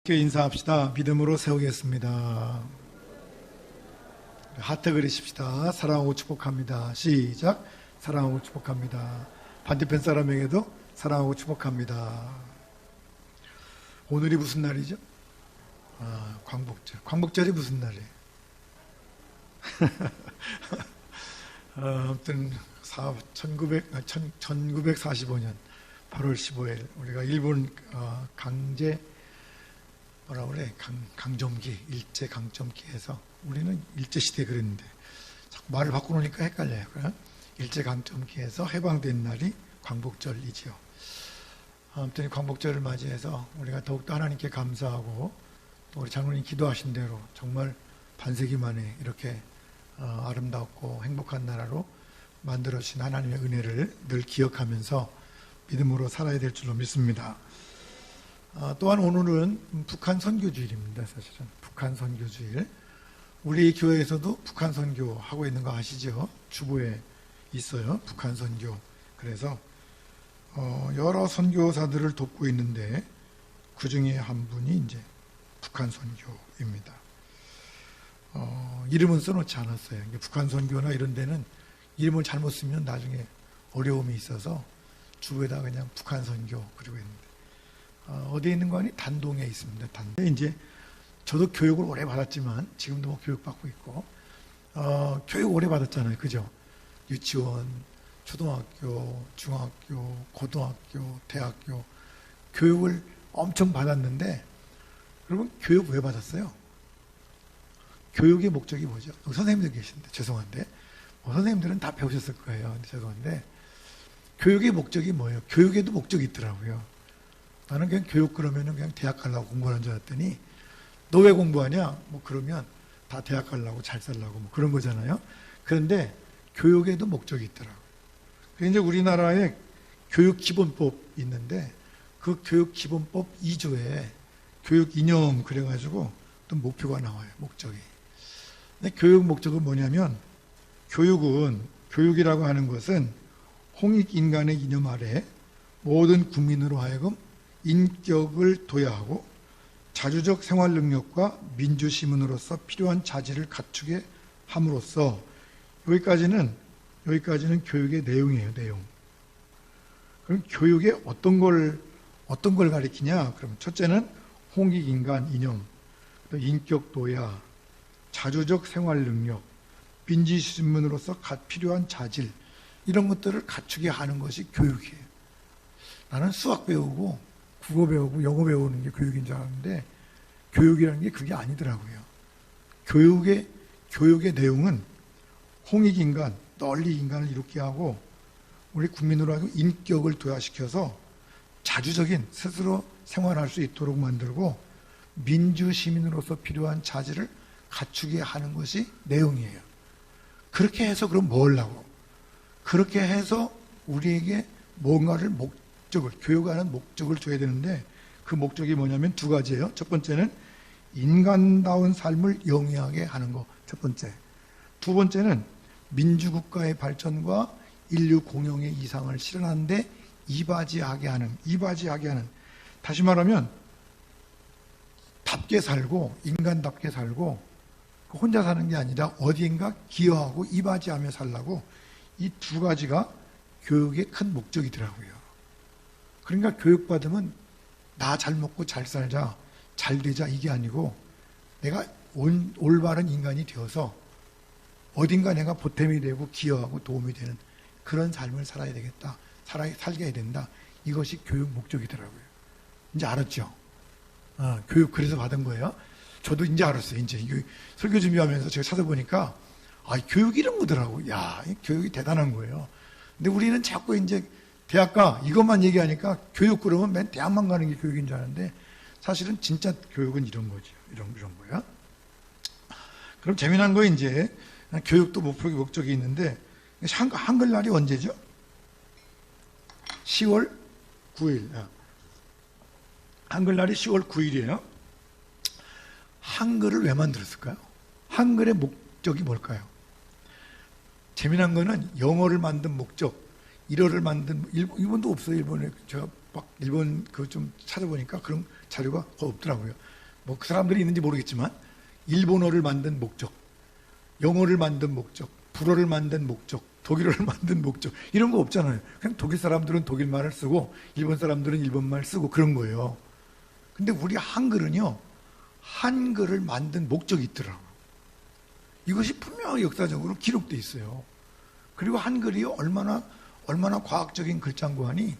함께 인사합시다. 믿음으로 세우겠습니다. 하트 그리십시다. 사랑하고 축복합니다. 시작. 사랑하고 축복합니다. 반대편 사람에게도 사랑하고 축복합니다. 오늘이 무슨 날이죠? 광복절. 광복절이 무슨 날이에요? 아무튼 1945년 8월 15일 우리가 일본 강제 뭐라 그래? 강점기, 일제 강점기에서 우리는 일제시대에 그랬는데 자꾸 말을 바꿔놓으니까 헷갈려요. 일제 강점기에서 해방된 날이 광복절이지요. 아무튼 광복절을 맞이해서 우리가 더욱더 하나님께 감사하고 또 우리 장로님 기도하신 대로 정말 반세기 만에 이렇게 아름답고 행복한 나라로 만들어주신 하나님의 은혜를 늘 기억하면서 믿음으로 살아야 될 줄로 믿습니다. 또한 오늘은 북한 선교주일입니다. 사실은 북한 선교주일. 우리 교회에서도 북한 선교 하고 있는 거 아시죠? 주보에 있어요. 북한 선교. 그래서 여러 선교사들을 돕고 있는데 그 중에 한 분이 이제 북한 선교입니다. 이름은 써놓지 않았어요. 북한 선교나 이런 데는 이름을 잘못 쓰면 나중에 어려움이 있어서 주보에다 그냥 북한 선교 그리고 있는데. 어디에 있는 거 아니? 단동에 있습니다. 이제 저도 교육을 오래 받았지만 지금도 뭐 교육받고 있고 교육 오래 받았잖아요. 그죠? 유치원, 초등학교, 중학교, 고등학교, 대학교 교육을 엄청 받았는데 여러분 교육 왜 받았어요? 교육의 목적이 뭐죠? 선생님들 계신데 죄송한데 선생님들은 다 배우셨을 거예요. 죄송한데 교육의 목적이 뭐예요? 교육에도 목적이 있더라고요. 나는 그냥 교육 그러면은 그냥 대학 가려고 공부하는 줄 알았더니 너 왜 공부하냐? 뭐 그러면 다 대학 가려고 잘 살라고 뭐 그런 거잖아요. 그런데 교육에도 목적이 있더라고요. 이제 우리나라에 교육기본법 있는데 그 교육기본법 2조에 교육 이념 그래가지고 또 목표가 나와요. 목적이. 근데 교육 목적은 뭐냐면 교육이라고 하는 것은 홍익인간의 이념 아래 모든 국민으로 하여금 인격을 도야하고 자주적 생활 능력과 민주시민으로서 필요한 자질을 갖추게 함으로써 여기까지는 교육의 내용이에요. 내용. 그럼 교육에 어떤 걸 가리키냐? 그럼 첫째는 홍익인간 이념, 또 인격 도야, 자주적 생활 능력, 민주시민으로서 필요한 자질 이런 것들을 갖추게 하는 것이 교육이에요. 나는 수학 배우고 국어 배우고 영어 배우는 게 교육인 줄 알았는데 교육이라는 게 그게 아니더라고요. 교육의 내용은 홍익인간, 널리 인간을 이롭게 하고 우리 국민으로 하여금 인격을 도야시켜서 자주적인 스스로 생활할 수 있도록 만들고 민주시민으로서 필요한 자질을 갖추게 하는 것이 내용이에요. 그렇게 해서 그럼 뭘 하고 그렇게 해서 우리에게 뭔가를 교육하는 목적을 줘야 되는데 그 목적이 뭐냐면 두 가지예요. 첫 번째는 인간다운 삶을 영위하게 하는 거. 첫 번째. 두 번째는 민주국가의 발전과 인류 공영의 이상을 실현하는데 이바지하게 하는. 다시 말하면 답게 살고 인간답게 살고 혼자 사는 게 아니라 어디인가 기여하고 이바지하며 살라고 이 두 가지가 교육의 큰 목적이더라고요. 그러니까 교육받으면 나 잘 먹고 잘 살자, 잘 되자 이게 아니고 내가 올바른 인간이 되어서 어딘가 내가 보탬이 되고 기여하고 도움이 되는 그런 삶을 살아야 되겠다. 살게 해야 된다. 이것이 교육 목적이더라고요. 이제 알았죠? 교육 그래서 받은 거예요. 저도 이제 알았어요. 이제 설교 준비하면서 제가 찾아보니까 교육 이런 거더라고요. 야, 교육이 대단한 거예요. 근데 우리는 자꾸 이제 대학 가 이것만 얘기하니까 교육 그러면 맨 대학만 가는 게 교육인 줄 아는데 사실은 진짜 교육은 이런 거죠. 이런 거야. 그럼 재미난 거 이제 교육도 목적이 있는데 한글날이 언제죠? 10월 9일. 한글날이 10월 9일이에요. 한글을 왜 만들었을까요? 한글의 목적이 뭘까요? 재미난 거는 영어를 만든 목적, 일어를 만든 일본도 없어요. 일본에 제가 막 일본 그 좀 찾아보니까 그런 자료가 거의 없더라고요. 뭐 그 사람들이 있는지 모르겠지만 일본어를 만든 목적, 영어를 만든 목적, 불어를 만든 목적, 독일어를 만든 목적 이런 거 없잖아요. 그냥 독일 사람들은 독일말을 쓰고 일본 사람들은 일본말 쓰고 그런 거예요. 근데 우리 한글은요, 한글을 만든 목적이 있더라고요. 이것이 분명히 역사적으로 기록되어 있어요. 그리고 한글이 얼마나 과학적인 글자인고 하니,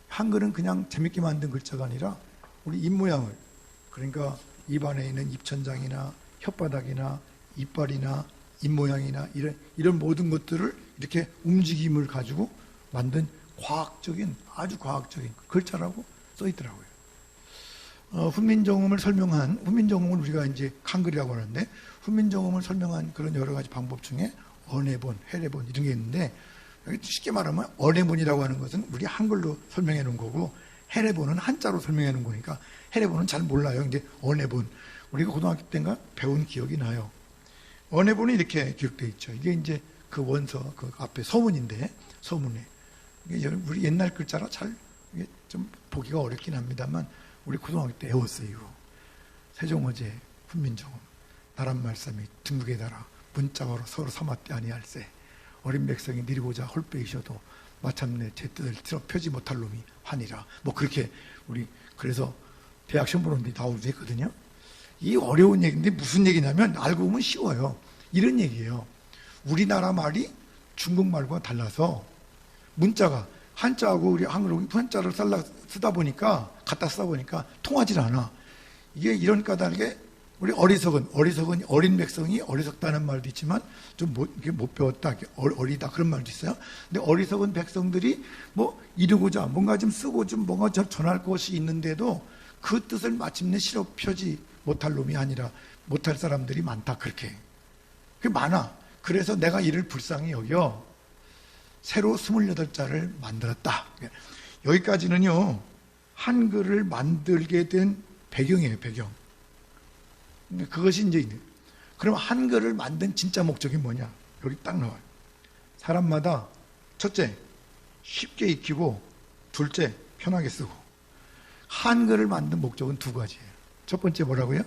한글은 그냥 재밌게 만든 글자가 아니라 우리 입모양을, 그러니까 입안에 있는 입천장이나 혓바닥이나 이빨이나 입모양이나 이런 모든 것들을 이렇게 움직임을 가지고 만든 과학적인, 아주 과학적인 글자라고 써 있더라고요. 훈민정음을 우리가 이제 한글이라고 하는데, 훈민정음을 설명한 그런 여러 가지 방법 중에 언해본, 해례본 이런 게 있는데, 쉽게 말하면 언해본이라고 하는 것은 우리 한글로 설명해 놓은 거고, 해례본은 한자로 설명해 놓은 거니까 해례본은 잘 몰라요. 이제 언해본, 우리가 고등학교 때인가 배운 기억이 나요. 언해본이 이렇게 기록되어 있죠. 이게 이제 그 원서, 그 앞에 서문인데, 서문에 이게 우리 옛날 글자라 잘 이게 좀 보기가 어렵긴 합니다만 우리 고등학교 때 외웠어요. 이거 세종어제 훈민정음 나란 말씀이 등극에 달아 문자바로 서로 삼았대 아니할세, 어린 백성이 느리고자 헐빼이셔도 마침내 제 뜻을 들어 펴지 못할 놈이 환이라. 뭐 그렇게 우리 그래서 대학 시험 보는데 나오기도 했거든요. 이 어려운 얘기인데 무슨 얘기냐면 알고 보면 쉬워요. 이런 얘기예요. 우리나라 말이 중국말과 달라서 문자가 한자하고 우리 한글로 한자를 쓰다 보니까, 갖다 쓰다 보니까 통하질 않아. 이게 이런 까닭에 우리 어린 백성이 어리석다는 말도 있지만 좀 못 배웠다, 어리다 그런 말도 있어요. 근데 어리석은 백성들이 뭐 이루고자 뭔가 좀 쓰고 좀 뭔가 좀 전할 것이 있는데도 그 뜻을 마침내 실어 펴지 못할 놈이 아니라 못할 사람들이 많다. 그렇게 많아. 그래서 내가 이를 불쌍히 여겨 새로 28자를 만들었다. 여기까지는요, 한글을 만들게 된 배경이에요, 배경. 그것이 이제, 그럼 한글을 만든 진짜 목적이 뭐냐? 여기 딱 나와요. 사람마다 첫째, 쉽게 익히고, 둘째, 편하게 쓰고. 한글을 만든 목적은 두 가지예요. 첫 번째 뭐라고요?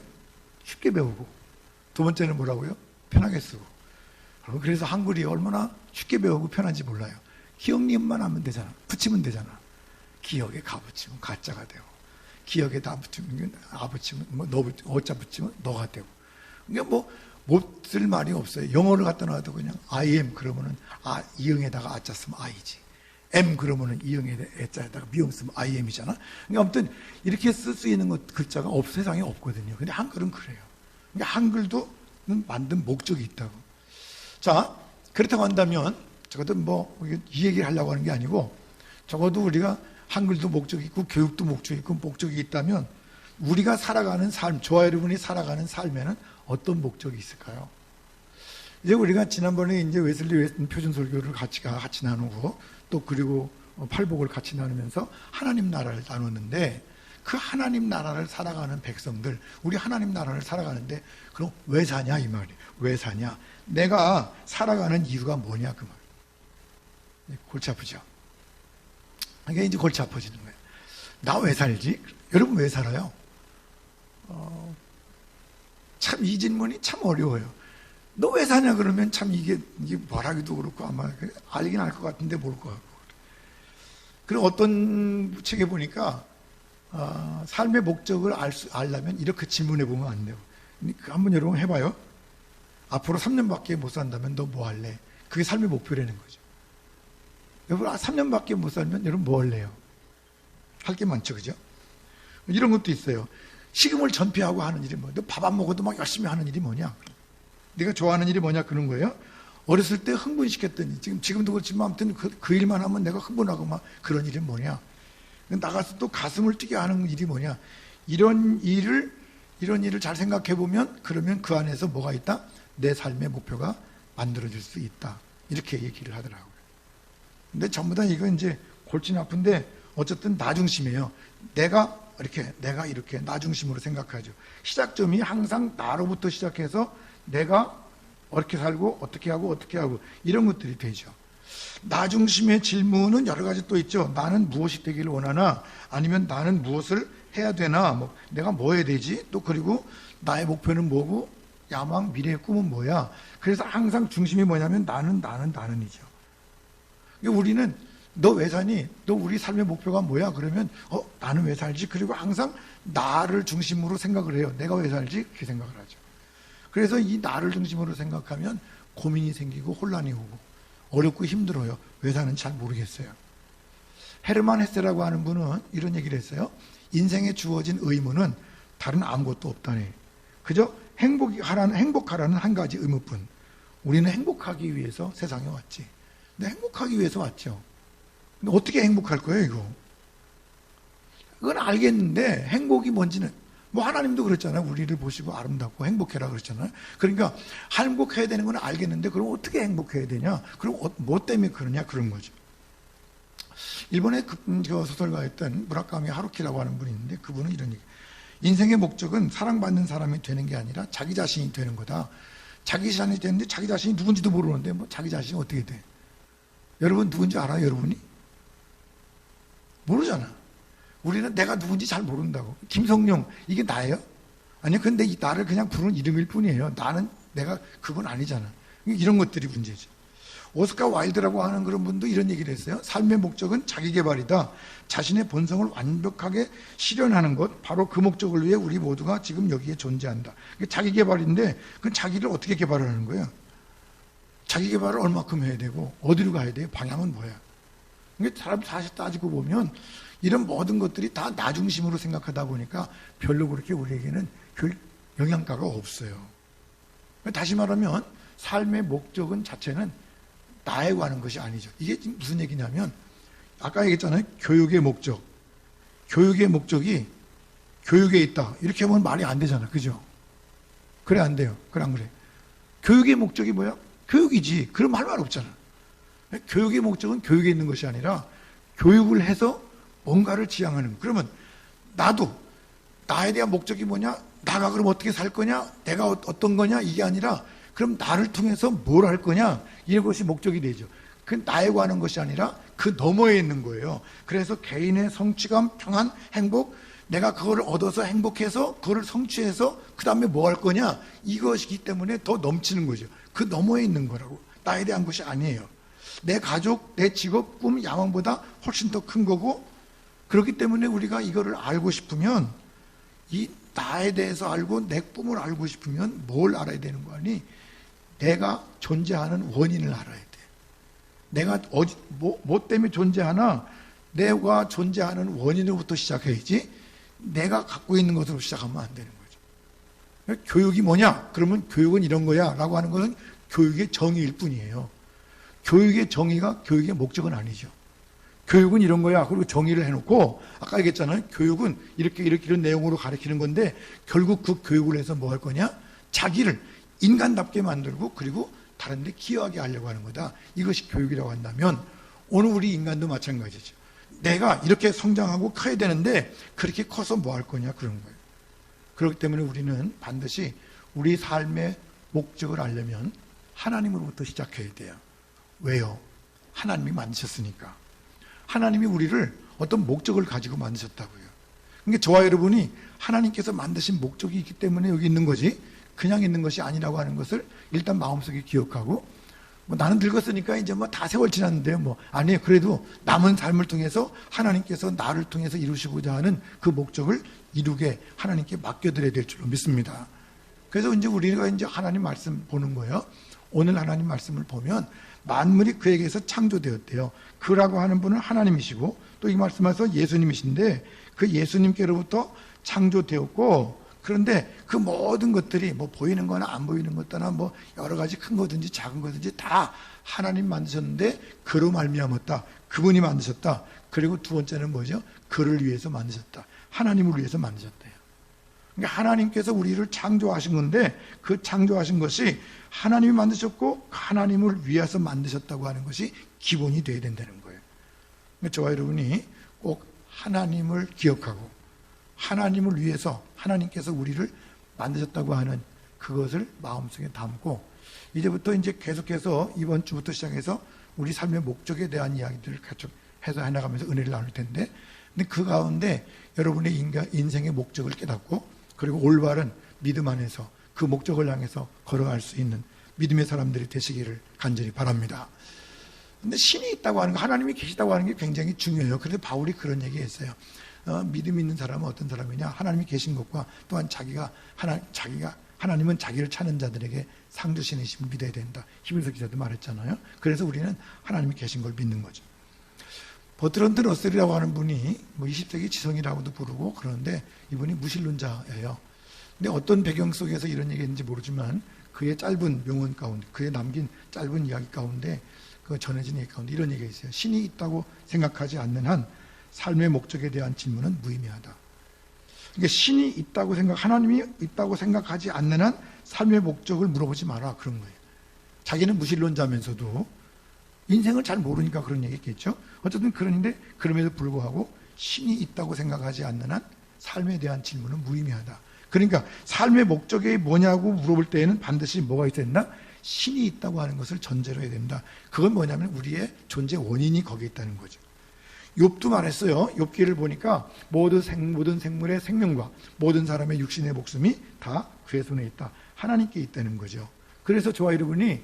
쉽게 배우고. 두 번째는 뭐라고요? 편하게 쓰고. 그래서 한글이 얼마나 쉽게 배우고 편한지 몰라요. 기억니은만 하면 되잖아. 붙이면 되잖아. 기억에 가 붙이면 가짜가 되고, 기억에 다 붙이면 아 붙이면 어자 붙이면 너가 되고. 그러니까 뭐 못 쓸 말이 없어요. 영어를 갖다 놔도 그냥 I am 그러면은 이응에다가 아자 쓰면 I지. M 그러면은 이응에 애자에다가 미음 쓰면 I am이잖아. 그러니까 아무튼 이렇게 쓸 수 있는 글자가 세상에 없거든요. 근데 한글은 그래요. 그러니까 한글도 만든 목적이 있다고. 자, 그렇다고 한다면 적어도 뭐 이 얘기를 하려고 하는 게 아니고, 적어도 우리가 한글도 목적이 있고 교육도 목적이 있고 목적이 있다면 우리가 살아가는 삶, 저와 여러분이 살아가는 삶에는 어떤 목적이 있을까요? 이제 우리가 지난번에 이제 웨슬리 웨스턴 표준 설교를 같이 나누고, 또 그리고 팔복을 같이 나누면서 하나님 나라를 나눴는데, 그 하나님 나라를 살아가는 백성들, 우리 하나님 나라를 살아가는데 그럼 왜 사냐 이 말이에요. 왜 사냐? 내가 살아가는 이유가 뭐냐 그 말. 골치 아프죠? 이게 이제 골치 아파지는 거예요. 나 왜 살지? 여러분 왜 살아요? 참 이 질문이 참 어려워요. 너 왜 사냐 그러면 참 이게 말하기도 그렇고 아마 알긴 알 것 같은데 모를 것 같고. 그리고 어떤 책에 보니까 삶의 목적을 알려면 이렇게 질문해 보면 안 돼요. 한번 여러분 해봐요. 앞으로 3년밖에 못 산다면 너 뭐 할래? 그게 삶의 목표라는 거죠. 여러분 3년밖에 못 살면 여러분 뭐 할래요? 할 게 많죠, 그죠? 이런 것도 있어요. 식음을 전폐하고 하는 일이 뭐야? 너 밥 안 먹어도 막 열심히 하는 일이 뭐냐? 네가 좋아하는 일이 뭐냐? 그런 거예요. 어렸을 때 흥분시켰더니 지금도 그렇지만 아무튼 그 일만 하면 내가 흥분하고 막 그런 일이 뭐냐? 나가서 또 가슴을 뛰게 하는 일이 뭐냐? 이런 일을 잘 생각해 보면, 그러면 그 안에서 뭐가 있다? 내 삶의 목표가 만들어질 수 있다. 이렇게 얘기를 하더라고요. 근데 전부 다 이거 이제 골치는 아픈데 어쨌든 나 중심이에요. 내가 이렇게 나 중심으로 생각하죠. 시작점이 항상 나로부터 시작해서 내가 어떻게 살고 어떻게 하고 이런 것들이 되죠. 나 중심의 질문은 여러 가지 또 있죠. 나는 무엇이 되기를 원하나, 아니면 나는 무엇을 해야 되나, 뭐 내가 뭐 해야 되지, 또 그리고 나의 목표는 뭐고, 야망, 미래의 꿈은 뭐야. 그래서 항상 중심이 뭐냐면 나는이죠. 우리는 너 왜 사니? 너 우리 삶의 목표가 뭐야? 그러면 나는 왜 살지? 그리고 항상 나를 중심으로 생각을 해요. 내가 왜 살지? 그렇게 생각을 하죠. 그래서 이 나를 중심으로 생각하면 고민이 생기고 혼란이 오고 어렵고 힘들어요. 왜 사는지 잘 모르겠어요. 헤르만 헤세라고 하는 분은 이런 얘기를 했어요. 인생에 주어진 의무는 다른 아무것도 없다네. 그저 행복하라는 한 가지 의무뿐. 우리는 행복하기 위해서 세상에 왔지. 근데 행복하기 위해서 왔죠. 근데 어떻게 행복할 거예요, 이거? 그건 알겠는데 행복이 뭔지는 뭐 하나님도 그랬잖아요. 우리를 보시고 아름답고 행복해라 그랬잖아요. 그러니까 행복해야 되는 건 알겠는데 그럼 어떻게 행복해야 되냐? 그럼 뭐 때문에 그러냐? 그런 거죠. 일본의 소설가였던 무라카미 하루키라고 하는 분이 있는데 그분은 이런 얘기. 인생의 목적은 사랑받는 사람이 되는 게 아니라 자기 자신이 되는 거다. 자기 자신이 되는데 자기 자신이 누군지도 모르는데 뭐 자기 자신이 어떻게 돼? 여러분 누군지 알아요? 여러분이? 모르잖아. 우리는 내가 누군지 잘 모른다고. 김성룡 이게 나예요? 아니 근데 이 나를 그냥 부르는 이름일 뿐이에요. 내가 그건 아니잖아. 이런 것들이 문제죠. 오스카 와일드라고 하는 그런 분도 이런 얘기를 했어요. 삶의 목적은 자기 개발이다. 자신의 본성을 완벽하게 실현하는 것, 바로 그 목적을 위해 우리 모두가 지금 여기에 존재한다. 자기 개발인데 그 자기를 어떻게 개발하는 거예요? 자기 개발을 얼마큼 해야 되고 어디로 가야 돼요? 방향은 뭐야? 사람 사실 따지고 보면 이런 모든 것들이 다 나 중심으로 생각하다 보니까 별로 그렇게 우리에게는 영향가가 없어요. 다시 말하면 삶의 목적은 자체는 나에 관한 것이 아니죠. 이게 무슨 얘기냐면 아까 얘기했잖아요. 교육의 목적. 교육의 목적이 교육에 있다. 이렇게 하면 말이 안 되잖아. 그죠? 그래 안 돼요. 그래 안 그래? 교육의 목적이 뭐야? 교육이지. 그럼 할 말 없잖아. 교육의 목적은 교육에 있는 것이 아니라 교육을 해서 뭔가를 지향하는 거. 그러면 나도 나에 대한 목적이 뭐냐? 나가 그럼 어떻게 살 거냐? 내가 어떤 거냐? 이게 아니라 그럼 나를 통해서 뭘 할 거냐? 이것이 목적이 되죠. 그 나에 관한 것이 아니라 그 너머에 있는 거예요. 그래서 개인의 성취감, 평안, 행복, 내가 그거를 얻어서 행복해서 그거를 성취해서 그 다음에 뭐 할 거냐? 이것이기 때문에 더 넘치는 거죠. 그 너머에 있는 거라고. 나에 대한 것이 아니에요. 내 가족, 내 직업, 꿈, 야망보다 훨씬 더 큰 거고 그렇기 때문에 우리가 이거를 알고 싶으면 이 나에 대해서 알고 내 꿈을 알고 싶으면 뭘 알아야 되는 거 아니? 내가 존재하는 원인을 알아야 돼. 내가 뭐 때문에 존재하나? 내가 존재하는 원인으로부터 시작해야지 내가 갖고 있는 것으로 시작하면 안 되는 거죠. 교육이 뭐냐? 그러면 교육은 이런 거야 라고 하는 것은 교육의 정의일 뿐이에요. 교육의 정의가 교육의 목적은 아니죠. 교육은 이런 거야. 그리고 정의를 해놓고 아까 얘기했잖아요. 교육은 이렇게 이런 내용으로 가르치는 건데 결국 그 교육을 해서 뭐 할 거냐? 자기를 인간답게 만들고 그리고 다른 데 기여하게 하려고 하는 거다. 이것이 교육이라고 한다면 오늘 우리 인간도 마찬가지죠. 내가 이렇게 성장하고 커야 되는데 그렇게 커서 뭐 할 거냐? 그런 거예요. 그렇기 때문에 우리는 반드시 우리 삶의 목적을 알려면 하나님으로부터 시작해야 돼요. 왜요? 하나님이 만드셨으니까. 하나님이 우리를 어떤 목적을 가지고 만드셨다고요. 그러니까 저와 여러분이 하나님께서 만드신 목적이 있기 때문에 여기 있는 거지 그냥 있는 것이 아니라고 하는 것을 일단 마음속에 기억하고 뭐 나는 늙었으니까 이제 뭐 다 세월 지났는데요. 뭐 아니에요. 그래도 남은 삶을 통해서 하나님께서 나를 통해서 이루시고자 하는 그 목적을 이루게 하나님께 맡겨드려야 될 줄로 믿습니다. 그래서 이제 우리가 이제 하나님 말씀 보는 거예요. 오늘 하나님 말씀을 보면 만물이 그에게서 창조되었대요. 그라고 하는 분은 하나님이시고 또 이 말씀에서 예수님이신데 그 예수님께로부터 창조되었고 그런데 그 모든 것들이 뭐 보이는 거나 안 보이는 것들나 뭐 여러 가지 큰 거든지 작은 거든지 다 하나님 만드셨는데 그로 말미암았다. 그분이 만드셨다. 그리고 두 번째는 뭐죠? 그를 위해서 만드셨다. 하나님을 위해서 만드셨대요. 그러니까 하나님께서 우리를 창조하신 건데 그 창조하신 것이 하나님이 만드셨고 하나님을 위해서 만드셨다고 하는 것이 기본이 되어야 된다는 거예요. 그러니까 저와 여러분이 꼭 하나님을 기억하고 하나님을 위해서 하나님께서 우리를 만드셨다고 하는 그것을 마음속에 담고 이제부터 이제 계속해서 이번 주부터 시작해서 우리 삶의 목적에 대한 이야기들을 계속 해서 해나가면서 은혜를 나눌 텐데 근데 그 가운데 여러분의 인생의 목적을 깨닫고 그리고 올바른 믿음 안에서 그 목적을 향해서 걸어갈 수 있는 믿음의 사람들이 되시기를 간절히 바랍니다. 근데 신이 있다고 하는 거, 하나님이 계시다고 하는 게 굉장히 중요해요. 그래서 바울이 그런 얘기했어요. 믿음 있는 사람은 어떤 사람이냐? 하나님이 계신 것과 또한 하나님은 자기를 찾는 자들에게 상 주시는 힘을 믿어야 된다. 히브리서 기자도 말했잖아요. 그래서 우리는 하나님이 계신 걸 믿는 거죠. 버트런드 러셀이라고 하는 분이 20세기 지성이라고도 부르고 그러는데 이분이 무신론자예요. 근데 어떤 배경 속에서 이런 얘기했는지 모르지만 그의 짧은 명언 가운데, 그의 남긴 짧은 이야기 가운데, 그 전해진 얘기 가운데 이런 얘기가 있어요. 신이 있다고 생각하지 않는 한 삶의 목적에 대한 질문은 무의미하다. 그러니까 신이 있다고 하나님이 있다고 생각하지 않는 한 삶의 목적을 물어보지 마라, 그런 거예요. 자기는 무신론자면서도 인생을 잘 모르니까 그런 얘기겠죠. 어쨌든 그런데 그럼에도 불구하고 신이 있다고 생각하지 않는 한 삶에 대한 질문은 무의미하다. 그러니까 삶의 목적이 뭐냐고 물어볼 때에는 반드시 뭐가 있어야 된다? 신이 있다고 하는 것을 전제로 해야 된다. 그건 뭐냐면 우리의 존재 원인이 거기에 있다는 거죠. 욥도 말했어요. 욥기를 보니까 모든 생물의 생명과 모든 사람의 육신의 목숨이 다 그의 손에 있다. 하나님께 있다는 거죠. 그래서 저와 여러분이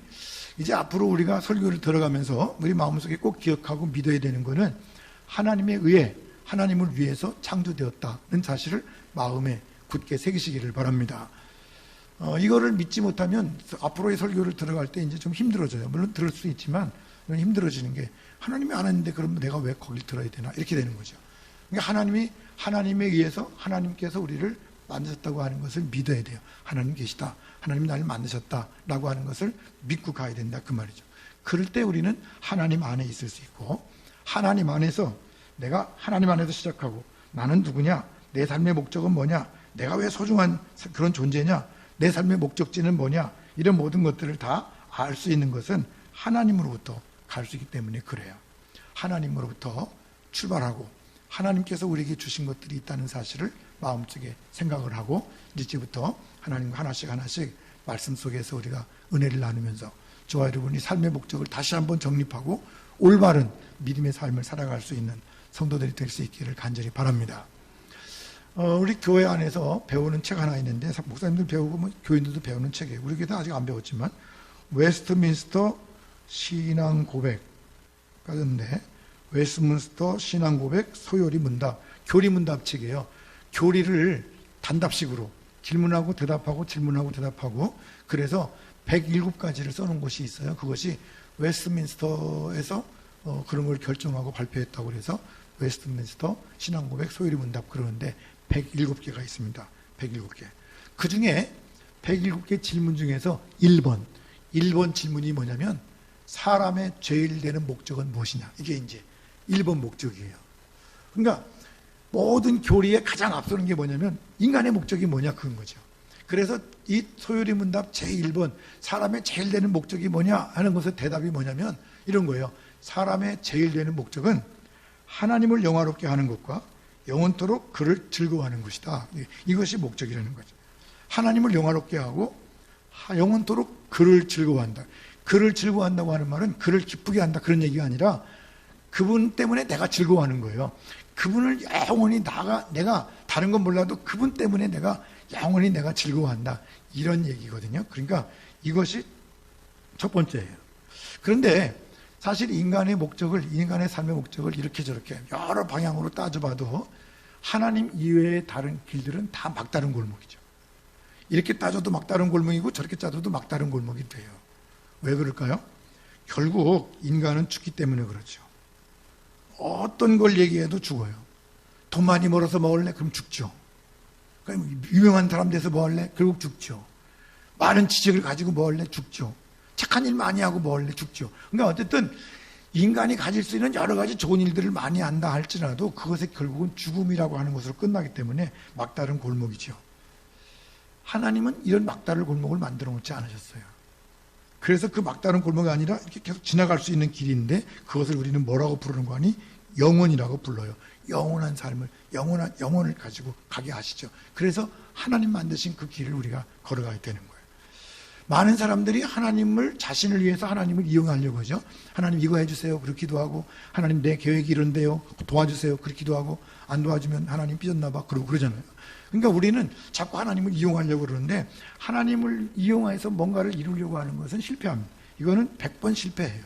이제 앞으로 우리가 설교를 들어가면서 우리 마음속에 꼭 기억하고 믿어야 되는 것은 하나님에 의해 하나님을 위해서 창조되었다는 사실을 마음에 굳게 새기시기를 바랍니다. 이거를 믿지 못하면 앞으로의 설교를 들어갈 때 이제 좀 힘들어져요. 물론 들을 수 있지만 힘들어지는 게 하나님이 안 했는데 그럼 내가 왜 거길 들어야 되나 이렇게 되는 거죠. 그러니까 하나님에 의해서 하나님께서 우리를 만드셨다고 하는 것을 믿어야 돼요. 하나님 계시다. 하나님 나를 만드셨다라고 하는 것을 믿고 가야 된다 그 말이죠. 그럴 때 우리는 하나님 안에 있을 수 있고 하나님 안에서 내가 하나님 안에서 시작하고 나는 누구냐? 내 삶의 목적은 뭐냐? 내가 왜 소중한 그런 존재냐? 내 삶의 목적지는 뭐냐? 이런 모든 것들을 다 알 수 있는 것은 하나님으로부터 갈 수 있기 때문에 그래요. 하나님으로부터 출발하고 하나님께서 우리에게 주신 것들이 있다는 사실을 마음속에 생각을 하고 이제부터 하나님과 하나씩 말씀 속에서 우리가 은혜를 나누면서 저와 여러분이 삶의 목적을 다시 한번 정립하고 올바른 믿음의 삶을 살아갈 수 있는 성도들이 될 수 있기를 간절히 바랍니다. 우리 교회 안에서 배우는 책 하나 있는데 목사님들 배우고 교인들도 배우는 책이에요. 우리 교회도 아직 안 배웠지만 웨스트민스터 신앙 고백까지인데 웨스트민스터 신앙 고백 소요리 문답 교리 문답 책이에요. 교리를 단답식으로 질문하고 대답하고 질문하고 대답하고 그래서 107가지를 써놓은 곳이 있어요. 그것이 웨스트민스터에서 그런 걸 결정하고 발표했다고 그래서 웨스트민스터 신앙 고백 소요리 문답 그러는데 107개가 있습니다. 107개. 그 중에 107개 질문 중에서 1번 질문이 뭐냐면 사람의 제일 되는 목적은 무엇이냐. 이게 이제 1번 목적이에요. 그러니까 모든 교리에 가장 앞서는 게 뭐냐면 인간의 목적이 뭐냐 그런 거죠. 그래서 이 소요리 문답 제1번 사람의 제일 되는 목적이 뭐냐 하는 것의 대답이 뭐냐면 이런 거예요. 사람의 제일 되는 목적은 하나님을 영화롭게 하는 것과 영원토록 그를 즐거워하는 것이다. 이것이 목적이라는 거죠. 하나님을 영화롭게 하고 영원토록 그를 즐거워한다. 그를 즐거워한다고 하는 말은 그를 기쁘게 한다 그런 얘기가 아니라 그분 때문에 내가 즐거워하는 거예요. 그분을 영원히 내가 다른 건 몰라도 그분 때문에 영원히 내가 즐거워한다. 이런 얘기거든요. 그러니까 이것이 첫 번째예요. 그런데 사실 인간의 삶의 목적을 이렇게 저렇게 여러 방향으로 따져봐도 하나님 이외의 다른 길들은 다 막다른 골목이죠. 이렇게 따져도 막다른 골목이고 저렇게 따져도 막다른 골목이 돼요. 왜 그럴까요? 결국 인간은 죽기 때문에 그렇죠. 어떤 걸 얘기해도 죽어요. 돈 많이 벌어서 뭐 할래? 그럼 죽죠. 그럼 유명한 사람 돼서 뭐 할래? 결국 죽죠. 많은 지식을 가지고 뭐 할래? 죽죠. 착한 일 많이 하고 뭐 할래? 죽죠. 그러니까 어쨌든 인간이 가질 수 있는 여러 가지 좋은 일들을 많이 한다 할지라도 그것에 결국은 죽음이라고 하는 것으로 끝나기 때문에 막다른 골목이죠. 하나님은 이런 막다른 골목을 만들어 놓지 않으셨어요. 그래서 그 막다른 골목이 아니라 이렇게 계속 지나갈 수 있는 길인데 그것을 우리는 뭐라고 부르는 거 아니? 영원이라고 불러요. 영원한 삶을, 영혼을 가지고 가게 하시죠. 그래서 하나님 만드신 그 길을 우리가 걸어가야 되는 거예요. 많은 사람들이 하나님을 자신을 위해서 하나님을 이용하려고 하죠. 하나님 이거 해주세요. 그렇기도 하고, 하나님 내 계획이 이런데요. 도와주세요. 그렇기도 하고, 안 도와주면 하나님 삐졌나 봐. 그러고 그러잖아요. 그러니까 우리는 자꾸 하나님을 이용하려고 그러는데, 하나님을 이용해서 뭔가를 이루려고 하는 것은 실패합니다. 이거는 100번 실패해요.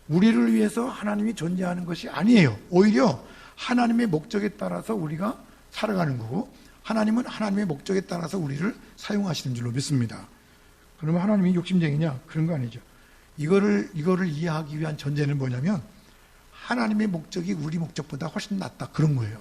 우리를 위해서 하나님이 존재하는 것이 아니에요. 오히려 하나님의 목적에 따라서 우리가 살아가는 거고, 하나님은 하나님의 목적에 따라서 우리를 사용하시는 줄로 믿습니다. 그러면 하나님이 욕심쟁이냐? 그런 거 아니죠. 이거를 이해하기 위한 전제는 뭐냐면, 하나님의 목적이 우리 목적보다 훨씬 낫다. 그런 거예요.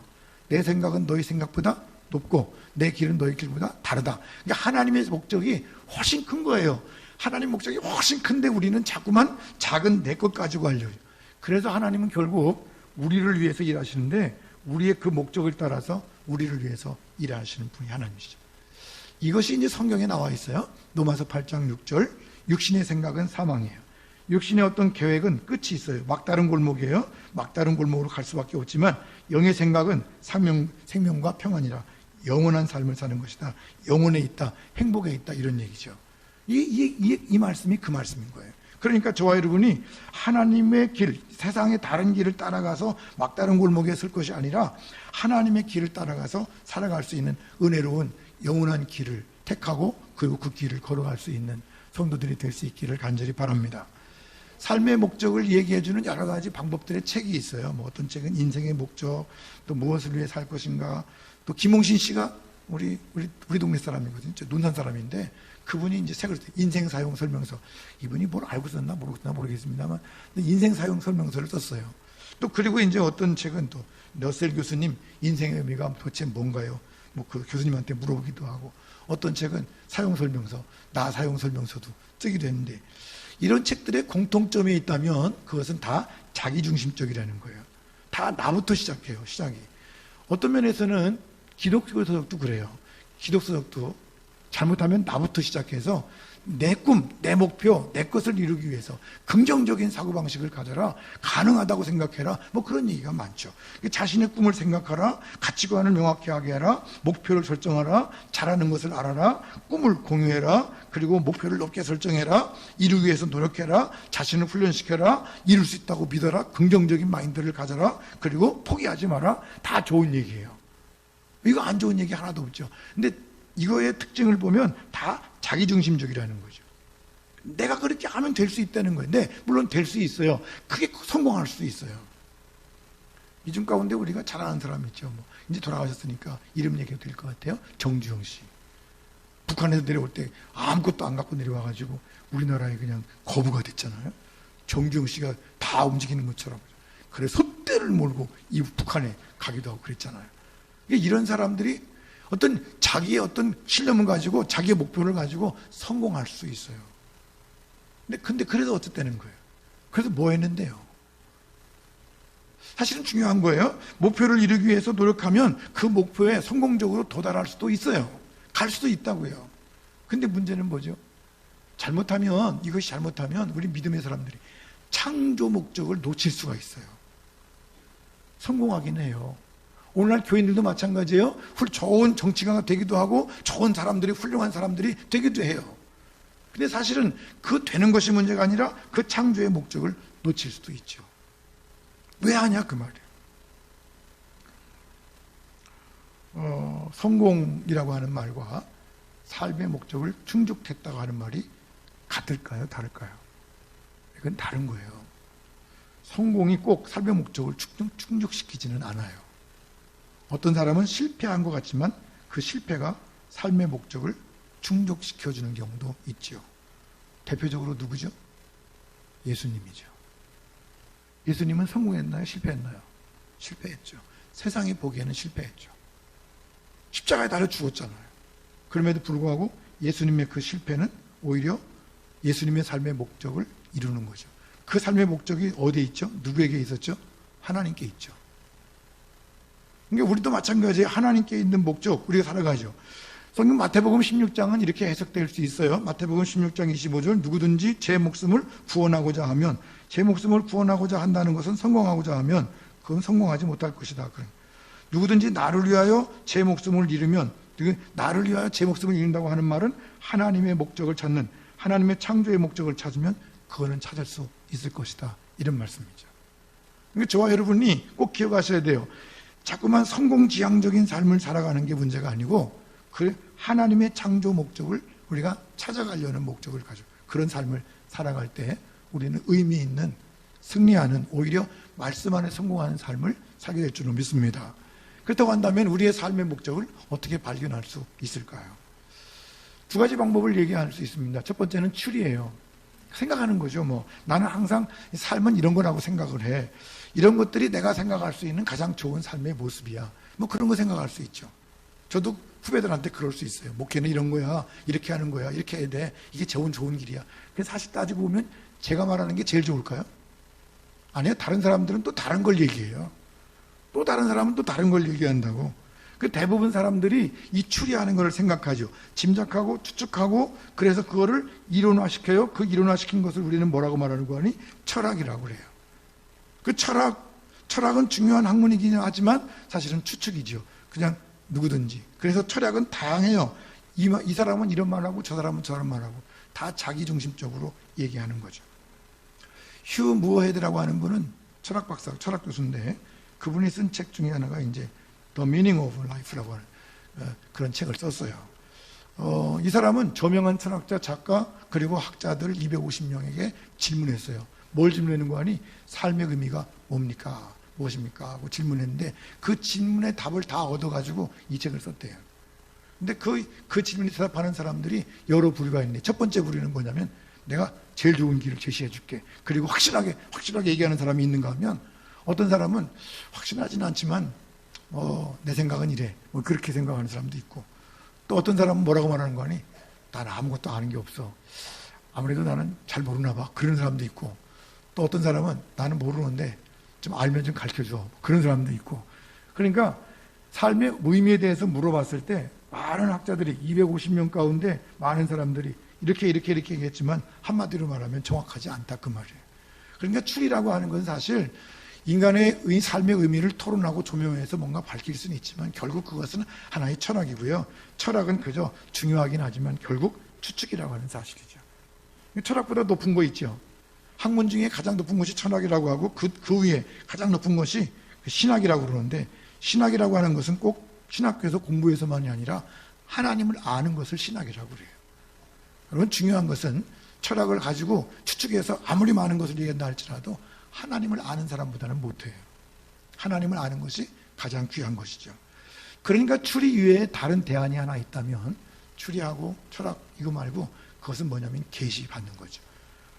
내 생각은 너희 생각보다 높고, 내 길은 너희 길보다 다르다. 그러니까 하나님의 목적이 훨씬 큰 거예요. 하나님 목적이 훨씬 큰데 우리는 자꾸만 작은 내 것 가지고 하려고 해요. 그래서 하나님은 결국 우리를 위해서 일하시는데, 우리의 그 목적을 따라서 우리를 위해서 일하시는 분이 하나님이시죠. 이것이 이제 성경에 나와 있어요. 로마서 8장 6절. 육신의 생각은 사망이에요. 육신의 어떤 계획은 끝이 있어요. 막다른 골목이에요. 막다른 골목으로 갈 수밖에 없지만, 영의 생각은 생명과 평안이라, 영원한 삶을 사는 것이다. 영혼에 있다. 행복에 있다. 이런 얘기죠. 이 말씀이 그 말씀인 거예요. 그러니까 저와 여러분이 하나님의 길, 세상의 다른 길을 따라가서 막다른 골목에 설 것이 아니라, 하나님의 길을 따라가서 살아갈 수 있는 은혜로운 영원한 길을 택하고, 그리고 그 길을 걸어갈 수 있는 성도들이 될 수 있기를 간절히 바랍니다. 삶의 목적을 얘기해주는 여러 가지 방법들의 책이 있어요. 뭐 어떤 책은 인생의 목적, 또 무엇을 위해 살 것인가. 또 김홍신 씨가 우리 동네 사람이거든요. 논산 사람인데, 그분이 이제 책을 썼어요. 인생 사용 설명서. 이분이 뭘 알고 썼나 모르겠습니다만, 인생 사용 설명서를 썼어요. 또 그리고 이제 어떤 책은 또 러셀 교수님 인생의 의미가 도대체 뭔가요? 뭐 그 교수님한테 물어보기도 하고, 어떤 책은 사용 설명서, 나 사용 설명서도 쓰기도 했는데, 이런 책들의 공통점이 있다면 그것은 다 자기중심적이라는 거예요. 다 나부터 시작해요. 시작이. 어떤 면에서는 기독교서적도 그래요. 기독서적도 잘못하면 나부터 시작해서 내 꿈, 내 목표, 내 것을 이루기 위해서 긍정적인 사고방식을 가져라, 가능하다고 생각해라, 뭐 그런 얘기가 많죠. 자신의 꿈을 생각하라, 가치관을 명확히 하게 해라, 목표를 설정하라, 잘하는 것을 알아라, 꿈을 공유해라, 그리고 목표를 높게 설정해라, 이루기 위해서 노력해라, 자신을 훈련시켜라, 이룰 수 있다고 믿어라, 긍정적인 마인드를 가져라, 그리고 포기하지 마라. 다 좋은 얘기예요. 이거 안 좋은 얘기 하나도 없죠. 근데 이거의 특징을 보면 다 자기중심적이라는 거죠. 내가 그렇게 하면 될 수 있다는 건데, 물론 될 수 있어요. 크게 성공할 수도 있어요. 이 중 가운데 우리가 잘 아는 사람 있죠. 뭐 이제 돌아가셨으니까 이름 얘기해도 될 것 같아요. 정주영 씨. 북한에서 내려올 때 아무것도 안 갖고 내려와가지고 우리나라에 그냥 거부가 됐잖아요. 정주영 씨가 다 움직이는 것처럼. 그래서 솥대를 몰고 이 북한에 가기도 하고 그랬잖아요. 이런 사람들이 어떤 자기의 어떤 신념을 가지고, 자기의 목표를 가지고 성공할 수 있어요. 근데 그래도 어쨌다는 거예요. 그래서 뭐 했는데요? 사실은 중요한 거예요. 목표를 이루기 위해서 노력하면 그 목표에 성공적으로 도달할 수도 있어요. 갈 수도 있다고요. 근데 문제는 뭐죠? 이것이 잘못하면 우리 믿음의 사람들이 창조 목적을 놓칠 수가 있어요. 성공하긴 해요. 오늘날 교인들도 마찬가지예요. 좋은 정치가가 되기도 하고, 좋은 사람들이, 훌륭한 사람들이 되기도 해요. 근데 사실은 그 되는 것이 문제가 아니라 그 창조의 목적을 놓칠 수도 있죠. 왜 하냐 그 말이에요. 성공이라고 하는 말과 삶의 목적을 충족했다고 하는 말이 같을까요? 다를까요? 이건 다른 거예요. 성공이 꼭 삶의 목적을 충족시키지는 않아요. 어떤 사람은 실패한 것 같지만 그 실패가 삶의 목적을 충족시켜주는 경우도 있죠. 대표적으로 누구죠? 예수님이죠. 예수님은 성공했나요? 실패했나요? 실패했죠. 세상이 보기에는 실패했죠. 십자가에 달려 죽었잖아요. 그럼에도 불구하고 예수님의 그 실패는 오히려 예수님의 삶의 목적을 이루는 거죠. 그 삶의 목적이 어디에 있죠? 누구에게 있었죠? 하나님께 있죠. 그러니까 우리도 마찬가지예요. 하나님께 있는 목적, 우리가 살아가죠. 성경 마태복음 16장은 이렇게 해석될 수 있어요. 마태복음 16장 25절, 누구든지 제 목숨을 구원하고자 하면, 제 목숨을 구원하고자 한다는 것은 성공하고자 하면 그건 성공하지 못할 것이다. 누구든지 나를 위하여 제 목숨을 잃으면 나를 위하여 제 목숨을 잃는다고 하는 말은 하나님의 목적을 찾는, 하나님의 창조의 목적을 찾으면 그거는 찾을 수 있을 것이다, 이런 말씀이죠. 그러니까 저와 여러분이 꼭 기억하셔야 돼요. 자꾸만 성공지향적인 삶을 살아가는 게 문제가 아니고 그 하나님의 창조 목적을 우리가 찾아가려는 목적을 가지고 그런 삶을 살아갈 때 우리는 의미 있는, 승리하는, 오히려 말씀 안에 성공하는 삶을 살게 될 줄로 믿습니다. 그렇다고 한다면 우리의 삶의 목적을 어떻게 발견할 수 있을까요? 두 가지 방법을 얘기할 수 있습니다. 첫 번째는 추리예요. 생각하는 거죠. 나는 항상 삶은 이런 거라고 생각을 해. 이런 것들이 내가 생각할 수 있는 가장 좋은 삶의 모습이야. 그런 거 생각할 수 있죠. 저도 후배들한테 그럴 수 있어요. 목회는 이런 거야, 이렇게 하는 거야, 이렇게 해야 돼, 이게 좋은 길이야. 근데 사실 따지고 보면 제가 말하는 게 제일 좋을까요? 아니요. 다른 사람들은 또 다른 걸 얘기해요. 또 다른 사람은 또 다른 걸 얘기한다고. 그 대부분 사람들이 이 추리하는 걸 생각하죠. 짐작하고 추측하고, 그래서 그거를 이론화시켜요. 그 이론화시킨 것을 우리는 뭐라고 말하는 거 아니? 철학이라고 그래요. 그 철학은 중요한 학문이긴 하지만 사실은 추측이죠. 그냥 누구든지. 그래서 철학은 다양해요. 이 사람은 이런 말하고 저 사람은 저런 말하고 다 자기중심적으로 얘기하는 거죠. 휴 무어헤드라고 하는 분은 철학 박사, 철학 교수인데 그분이 쓴 책 중에 하나가 이제 The Meaning of Life라고 하는 그런 책을 썼어요. 이 사람은 저명한 철학자, 작가, 그리고 학자들 250명에게 질문했어요. 뭘 질문하는 거 아니? 삶의 의미가 뭡니까? 무엇입니까? 하고 질문했는데 그 질문의 답을 다 얻어가지고 이 책을 썼대요. 근데 그 질문에 대답하는 사람들이 여러 부류가 있는데 첫 번째 부류는 뭐냐면 내가 제일 좋은 길을 제시해 줄게. 그리고 확실하게 얘기하는 사람이 있는가 하면 어떤 사람은 확실하진 않지만 내 생각은 이래. 그렇게 생각하는 사람도 있고 또 어떤 사람은 뭐라고 말하는 거 아니? 나는 아무것도 아는 게 없어. 아무래도 나는 잘 모르나 봐. 그런 사람도 있고 또 어떤 사람은 나는 모르는데 좀 알면 좀 가르쳐줘. 그런 사람도 있고. 그러니까 삶의 의미에 대해서 물어봤을 때 많은 학자들이 250명 가운데 많은 사람들이 이렇게 얘기했지만 한마디로 말하면 정확하지 않다 그 말이에요. 그러니까 추리라고 하는 건 사실 인간의 삶의 의미를 토론하고 조명해서 뭔가 밝힐 수는 있지만 결국 그것은 하나의 철학이고요. 철학은 그저 중요하긴 하지만 결국 추측이라고 하는 사실이죠. 철학보다 높은 거 있죠. 학문 중에 가장 높은 것이 철학이라고 하고 그 위에 가장 높은 것이 신학이라고 그러는데 신학이라고 하는 것은 꼭 신학교에서 공부해서만이 아니라 하나님을 아는 것을 신학이라고 그래요. 여러분 중요한 것은 철학을 가지고 추측해서 아무리 많은 것을 얘기한다 할지라도 하나님을 아는 사람보다는 못해요. 하나님을 아는 것이 가장 귀한 것이죠. 그러니까 추리 이외에 다른 대안이 하나 있다면 추리하고 철학 이거 말고 그것은 뭐냐면 계시 받는 거죠.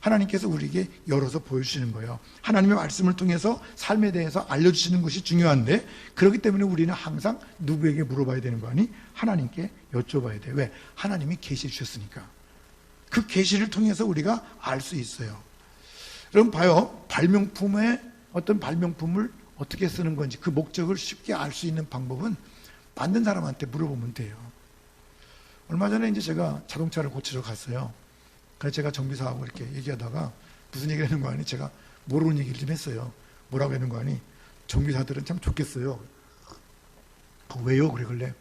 하나님께서 우리에게 열어서 보여주시는 거예요. 하나님의 말씀을 통해서 삶에 대해서 알려주시는 것이 중요한데 그렇기 때문에 우리는 항상 누구에게 물어봐야 되는 거 아니? 하나님께 여쭤봐야 돼요. 왜? 하나님이 계시해 주셨으니까. 그 계시를 통해서 우리가 알 수 있어요. 여러분 봐요. 어떤 발명품을 어떻게 쓰는 건지 그 목적을 쉽게 알 수 있는 방법은 만든 사람한테 물어보면 돼요. 얼마 전에 이제 제가 자동차를 고치러 갔어요. 그래서 제가 정비사하고 이렇게 얘기하다가 무슨 얘기를 하는 거 아니? 제가 모르는 얘기를 좀 했어요. 뭐라고 하는 거 아니? 정비사들은 참 좋겠어요. 왜요? 그래.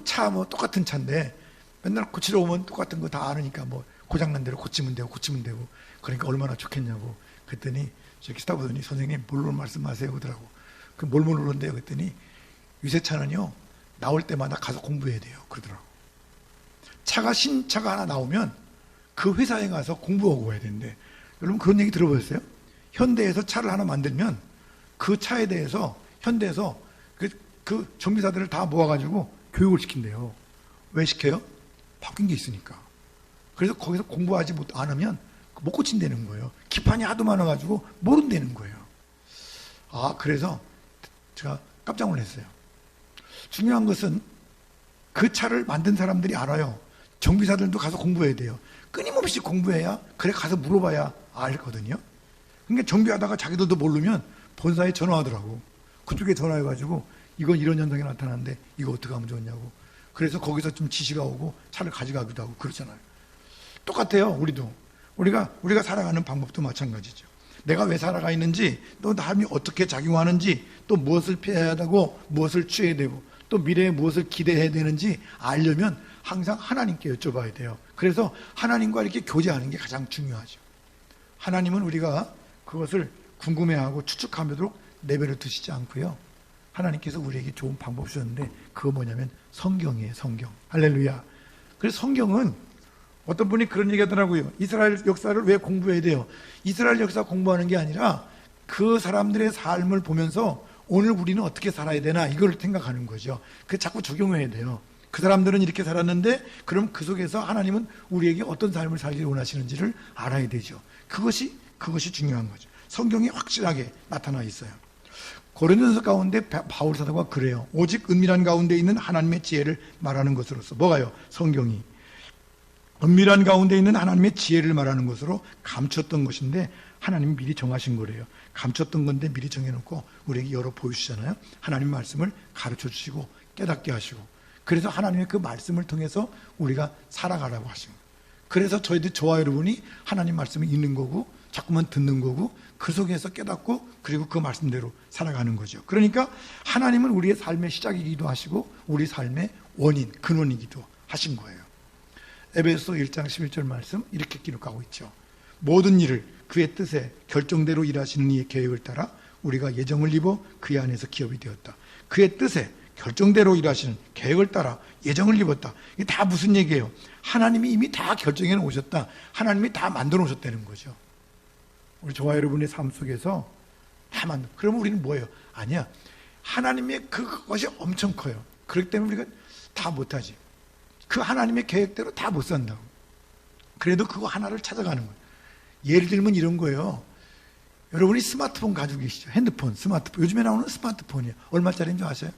차 똑같은 차인데 맨날 고치러 오면 똑같은 거 다 아느니까 고장난 대로 고치면 되고 그러니까 얼마나 좋겠냐고. 그랬더니 저기 스타 보더니 선생님 뭘로 말씀하세요? 그러더라고. 뭘 모르는데요? 그랬더니 유세차는요 나올 때마다 가서 공부해야 돼요. 그러더라고. 신차가 하나 나오면 그 회사에 가서 공부하고 와야 되는데 여러분 그런 얘기 들어보셨어요? 현대에서 차를 하나 만들면 그 차에 대해서 현대에서 그 정비사들을 다 모아가지고 교육을 시킨대요. 왜 시켜요? 바뀐 게 있으니까. 그래서 거기서 공부하지 않으면 못 고친다는 거예요. 기판이 하도 많아가지고 모른다는 거예요. 그래서 제가 깜짝 놀랐어요. 중요한 것은 그 차를 만든 사람들이 알아요. 정비사들도 가서 공부해야 돼요. 끊임없이 공부해야 그래 가서 물어봐야 알거든요. 그러니까 정비하다가 자기들도 모르면 본사에 전화하더라고. 그쪽에 전화해가지고 이건 이런 현상이 나타나는데 이거 어떻게 하면 좋냐고. 그래서 거기서 좀 지시가 오고 차를 가져가기도 하고 그렇잖아요. 똑같아요. 우리가 살아가는 방법도 마찬가지죠. 내가 왜 살아가 있는지 또 삶이 어떻게 작용하는지 또 무엇을 피해야 되고 무엇을 취해야 되고 또 미래에 무엇을 기대해야 되는지 알려면 항상 하나님께 여쭤봐야 돼요. 그래서 하나님과 이렇게 교제하는 게 가장 중요하죠. 하나님은 우리가 그것을 궁금해하고 추측하도록 내버려 두시지 않고요. 하나님께서 우리에게 좋은 방법 주셨는데 그거 뭐냐면 성경이에요. 성경. 할렐루야. 그래서 성경은 어떤 분이 그런 얘기 하더라고요. 이스라엘 역사를 왜 공부해야 돼요? 이스라엘 역사 공부하는 게 아니라 그 사람들의 삶을 보면서 오늘 우리는 어떻게 살아야 되나 이걸 생각하는 거죠. 그 자꾸 적용해야 돼요. 그 사람들은 이렇게 살았는데 그럼 그 속에서 하나님은 우리에게 어떤 삶을 살기를 원하시는지를 알아야 되죠. 그것이 중요한 거죠. 성경이 확실하게 나타나 있어요. 고린도서 가운데 바울 사도가 그래요. 오직 은밀한 가운데 있는 하나님의 지혜를 말하는 것으로서 뭐가요? 성경이 은밀한 가운데 있는 하나님의 지혜를 말하는 것으로 감췄던 것인데 하나님이 미리 정하신 거래요. 감췄던 건데 미리 정해놓고 우리에게 열어 보여주시잖아요. 하나님 말씀을 가르쳐 주시고 깨닫게 하시고 그래서 하나님의 그 말씀을 통해서 우리가 살아가라고 하신 거예요. 그래서 저와 여러분이 하나님 말씀을 읽는 거고 자꾸만 듣는 거고 그 속에서 깨닫고 그리고 그 말씀대로 살아가는 거죠. 그러니까 하나님은 우리의 삶의 시작이기도 하시고 우리 삶의 원인, 근원이기도 하신 거예요. 에베소 1장 11절 말씀 이렇게 기록하고 있죠. 모든 일을 그의 뜻에 결정대로 일하시는 이의 계획을 따라 우리가 예정을 입어 그의 안에서 기업이 되었다. 그의 뜻에 결정대로 일하시는 계획을 따라 예정을 입었다. 이게 다 무슨 얘기예요? 하나님이 이미 다 결정해 놓으셨다. 하나님이 다 만들어 놓으셨다는 거죠. 우리 저와 여러분의 삶 속에서 다 만들어. 그러면 우리는 뭐예요? 아니야. 하나님의 그것이 엄청 커요. 그렇기 때문에 우리가 다 못하지. 그 하나님의 계획대로 다 못 산다고. 그래도 그거 하나를 찾아가는 거예요. 예를 들면 이런 거예요. 여러분이 스마트폰 가지고 계시죠? 핸드폰, 스마트폰. 요즘에 나오는 스마트폰이에요. 얼마짜리인 줄 아세요?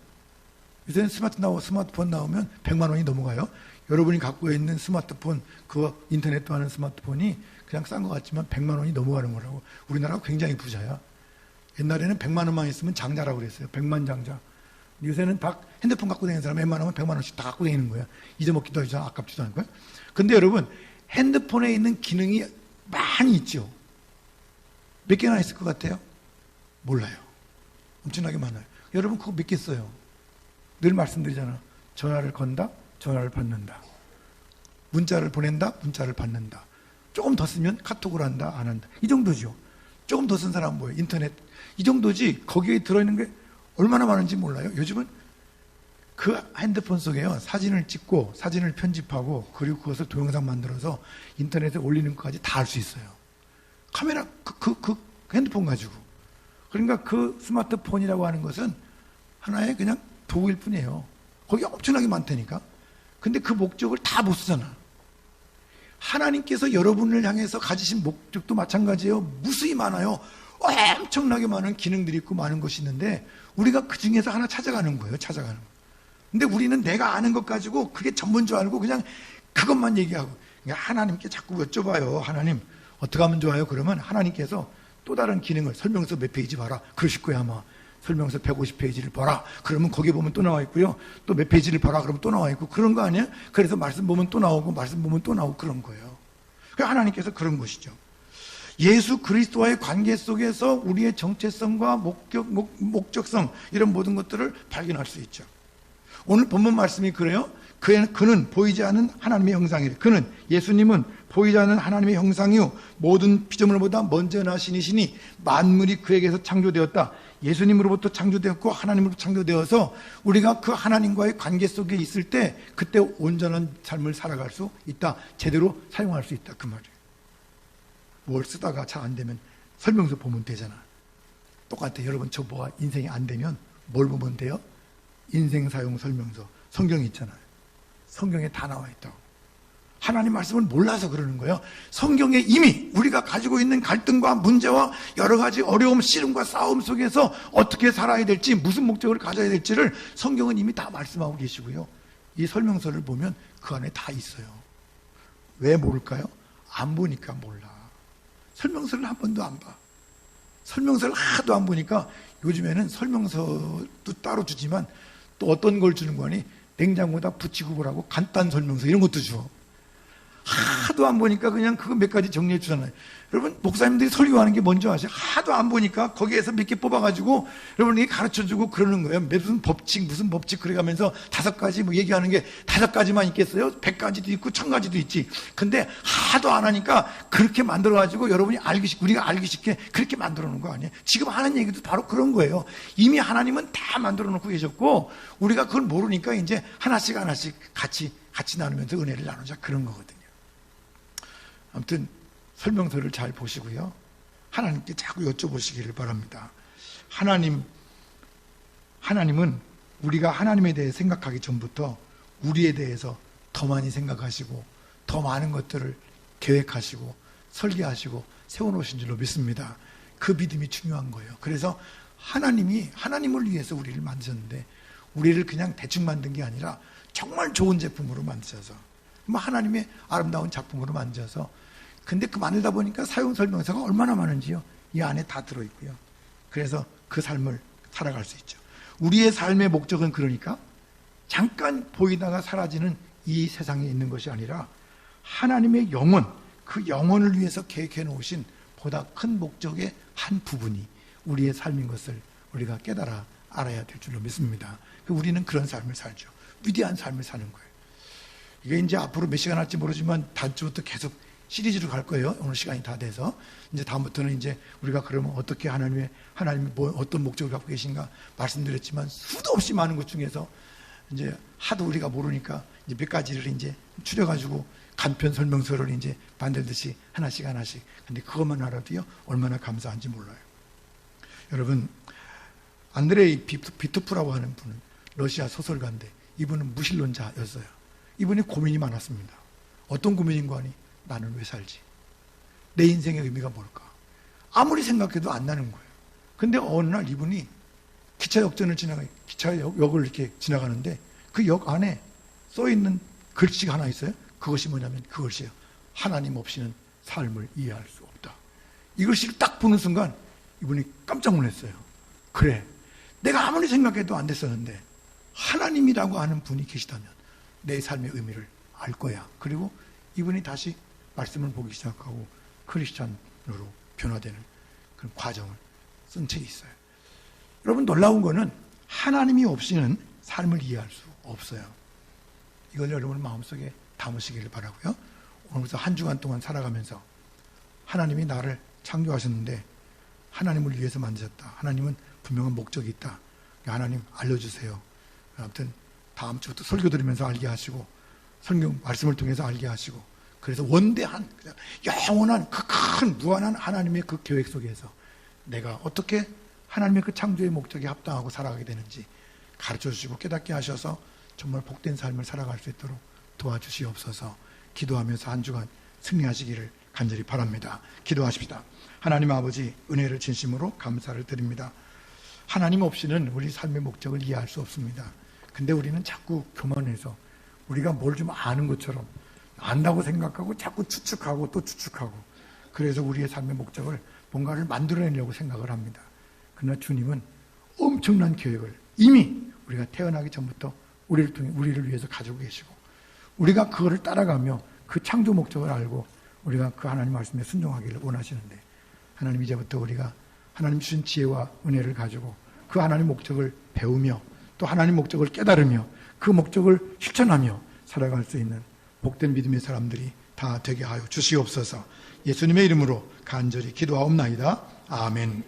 요새는 스마트폰 나오면 100만 원이 넘어가요. 여러분이 갖고 있는 스마트폰, 그 인터넷도 하는 스마트폰이 그냥 싼 것 같지만 100만 원이 넘어가는 거라고. 우리나라가 굉장히 부자야. 옛날에는 100만 원만 있으면 장자라고 그랬어요. 100만 장자. 요새는 핸드폰 갖고 다니는 사람 웬만하면 100만 원씩 다 갖고 다니는 거야. 잊어먹기도 하지 아깝지도 않고요. 근데 여러분, 핸드폰에 있는 기능이 많이 있죠. 몇 개나 있을 것 같아요? 몰라요. 엄청나게 많아요. 여러분 그거 믿겠어요? 늘 말씀드리잖아. 전화를 건다, 전화를 받는다. 문자를 보낸다, 문자를 받는다. 조금 더 쓰면 카톡을 한다, 안 한다. 이 정도죠. 조금 더 쓴 사람은 뭐예요? 인터넷. 이 정도지 거기에 들어있는 게 얼마나 많은지 몰라요. 요즘은 그 핸드폰 속에요. 사진을 찍고 사진을 편집하고 그리고 그것을 동영상 만들어서 인터넷에 올리는 것까지 다 할 수 있어요. 카메라 그 핸드폰 가지고. 그러니까 그 스마트폰이라고 하는 것은 하나의 그냥 도구일 뿐이에요. 거기 엄청나게 많다니까. 근데 그 목적을 다 못 쓰잖아. 하나님께서 여러분을 향해서 가지신 목적도 마찬가지예요. 무수히 많아요. 엄청나게 많은 기능들이 있고 많은 것이 있는데 우리가 그 중에서 하나 찾아가는 거예요. 찾아가는 거예요. 근데 우리는 내가 아는 것 가지고 그게 전부인 줄 알고 그냥 그것만 얘기하고 그러니까 하나님께 자꾸 여쭤봐요. 하나님 어떻게 하면 좋아요? 그러면 하나님께서 또 다른 기능을 설명서 몇 페이지 봐라. 그러실 거예요 아마. 설명서 150페이지를 봐라. 그러면 거기에 보면 또 나와 있고요. 또 몇 페이지를 봐라. 그러면 또 나와 있고 그런 거 아니에요? 그래서 말씀 보면 또 나오고 말씀 보면 또 나오고 그런 거예요. 하나님께서 그런 것이죠. 예수 그리스도와의 관계 속에서 우리의 정체성과 목적성 이런 모든 것들을 발견할 수 있죠. 오늘 본문 말씀이 그래요. 그는 보이지 않는 하나님의 형상이래. 그는 예수님은 보이지 않는 하나님의 형상이요 모든 피조물보다 먼저 나신 이시니 만물이 그에게서 창조되었다. 예수님으로부터 창조되었고 하나님으로부터 창조되어서 우리가 그 하나님과의 관계 속에 있을 때 그때 온전한 삶을 살아갈 수 있다. 제대로 사용할 수 있다. 그 말이에요. 뭘 쓰다가 잘 안 되면 설명서 보면 되잖아. 똑같아. 여러분 저 뭐가 인생이 안 되면 뭘 보면 돼요? 인생 사용 설명서. 성경이 있잖아요. 성경에 다 나와 있다고. 하나님 말씀을 몰라서 그러는 거예요. 성경에 이미 우리가 가지고 있는 갈등과 문제와 여러 가지 어려움, 씨름과 싸움 속에서 어떻게 살아야 될지, 무슨 목적을 가져야 될지를 성경은 이미 다 말씀하고 계시고요. 이 설명서를 보면 그 안에 다 있어요. 왜 모를까요? 안 보니까 몰라. 설명서를 한 번도 안 봐. 설명서를 하도 안 보니까 요즘에는 설명서도 따로 주지만 또 어떤 걸 주는 거니 냉장고에다 붙이고 보라고 간단 설명서 이런 것도 줘. 하도 안 보니까 그냥 그거 몇 가지 정리해 주잖아요. 여러분, 목사님들이 설교하는 게 뭔지 아세요? 하도 안 보니까 거기에서 몇 개 뽑아가지고 여러분이 가르쳐 주고 그러는 거예요. 무슨 법칙 그래가면서 5가지 뭐 얘기하는 게 5가지만 있겠어요? 100가지도 있고 1000가지도 있지. 근데 하도 안 하니까 그렇게 만들어가지고 여러분이 우리가 알기 쉽게 그렇게 만들어 놓은 거 아니에요? 지금 하는 얘기도 바로 그런 거예요. 이미 하나님은 다 만들어 놓고 계셨고 우리가 그걸 모르니까 이제 하나씩 같이 나누면서 은혜를 나누자 그런 거거든요. 아무튼 설명서를 잘 보시고요. 하나님께 자꾸 여쭤보시기를 바랍니다. 하나님은 우리가 하나님에 대해 생각하기 전부터 우리에 대해서 더 많이 생각하시고 더 많은 것들을 계획하시고 설계하시고 세워놓으신 줄로 믿습니다. 그 믿음이 중요한 거예요. 그래서 하나님을 위해서 우리를 만드셨는데 우리를 그냥 대충 만든 게 아니라 정말 좋은 제품으로 만드셔서 하나님의 아름다운 작품으로 만드셔서 근데 그 만들다 보니까 사용 설명서가 얼마나 많은지요. 이 안에 다 들어있고요. 그래서 그 삶을 살아갈 수 있죠. 우리의 삶의 목적은 그러니까 잠깐 보이다가 사라지는 이 세상에 있는 것이 아니라 하나님의 영혼, 그 영혼을 위해서 계획해 놓으신 보다 큰 목적의 한 부분이 우리의 삶인 것을 우리가 깨달아 알아야 될 줄로 믿습니다. 우리는 그런 삶을 살죠. 위대한 삶을 사는 거예요. 이게 이제 앞으로 몇 시간 할지 모르지만 다음 주부터 계속 시리즈로 갈 거예요. 오늘 시간이 다 돼서 이제 다음부터는 이제 우리가 그러면 어떻게 하나님이 어떤 목적을 갖고 계신가 말씀드렸지만 수도 없이 많은 것 중에서 이제 하도 우리가 모르니까 이제 몇 가지를 이제 추려가지고 간편 설명서를 이제 만들듯이 하나씩. 근데 그것만 알아도요 얼마나 감사한지 몰라요. 여러분, 안드레이 비토프라고 하는 분은 러시아 소설가인데 이분은 무신론자였어요. 이분이 고민이 많았습니다. 어떤 고민인가 하니 나는 왜 살지? 내 인생의 의미가 뭘까? 아무리 생각해도 안 나는 거예요. 근데 어느 날 이분이 기차역을 이렇게 지나가는데 그 역 안에 써있는 글씨가 하나 있어요. 그것이 뭐냐면 그것이에요. 하나님 없이는 삶을 이해할 수 없다. 이 글씨를 딱 보는 순간 이분이 깜짝 놀랐어요. 그래, 내가 아무리 생각해도 안 됐었는데 하나님이라고 하는 분이 계시다면 내 삶의 의미를 알 거야. 그리고 이분이 다시 말씀을 보기 시작하고 크리스찬으로 변화되는 그런 과정을 쓴 책이 있어요. 여러분, 놀라운 거는 하나님이 없이는 삶을 이해할 수 없어요. 이걸 여러분 마음속에 담으시기를 바라고요. 오늘부터 한 주간 동안 살아가면서 하나님이 나를 창조하셨는데 하나님을 위해서 만드셨다. 하나님은 분명한 목적이 있다. 하나님 알려주세요. 아무튼 다음 주부터 설교 들으면서 알게 하시고 성경 말씀을 통해서 알게 하시고 그래서 원대한 영원한 그 큰 무한한 하나님의 그 계획 속에서 내가 어떻게 하나님의 그 창조의 목적에 합당하고 살아가게 되는지 가르쳐 주시고 깨닫게 하셔서 정말 복된 삶을 살아갈 수 있도록 도와주시옵소서. 기도하면서 한 주간 승리하시기를 간절히 바랍니다. 기도하십시다. 하나님 아버지, 은혜를 진심으로 감사를 드립니다. 하나님 없이는 우리 삶의 목적을 이해할 수 없습니다. 근데 우리는 자꾸 교만해서 우리가 뭘 좀 아는 것처럼 안다고 생각하고 자꾸 추측하고 또 추측하고 그래서 우리의 삶의 목적을 뭔가를 만들어내려고 생각을 합니다. 그러나 주님은 엄청난 계획을 이미 우리가 태어나기 전부터 우리를 위해서 가지고 계시고 우리가 그거를 따라가며 그 창조 목적을 알고 우리가 그 하나님 말씀에 순종하기를 원하시는데 하나님 이제부터 우리가 하나님 주신 지혜와 은혜를 가지고 그 하나님 목적을 배우며 또 하나님 목적을 깨달으며 그 목적을 실천하며 살아갈 수 있는 복된 믿음의 사람들이 다 되게 하여 주시옵소서. 예수님의 이름으로 간절히 기도하옵나이다. 아멘.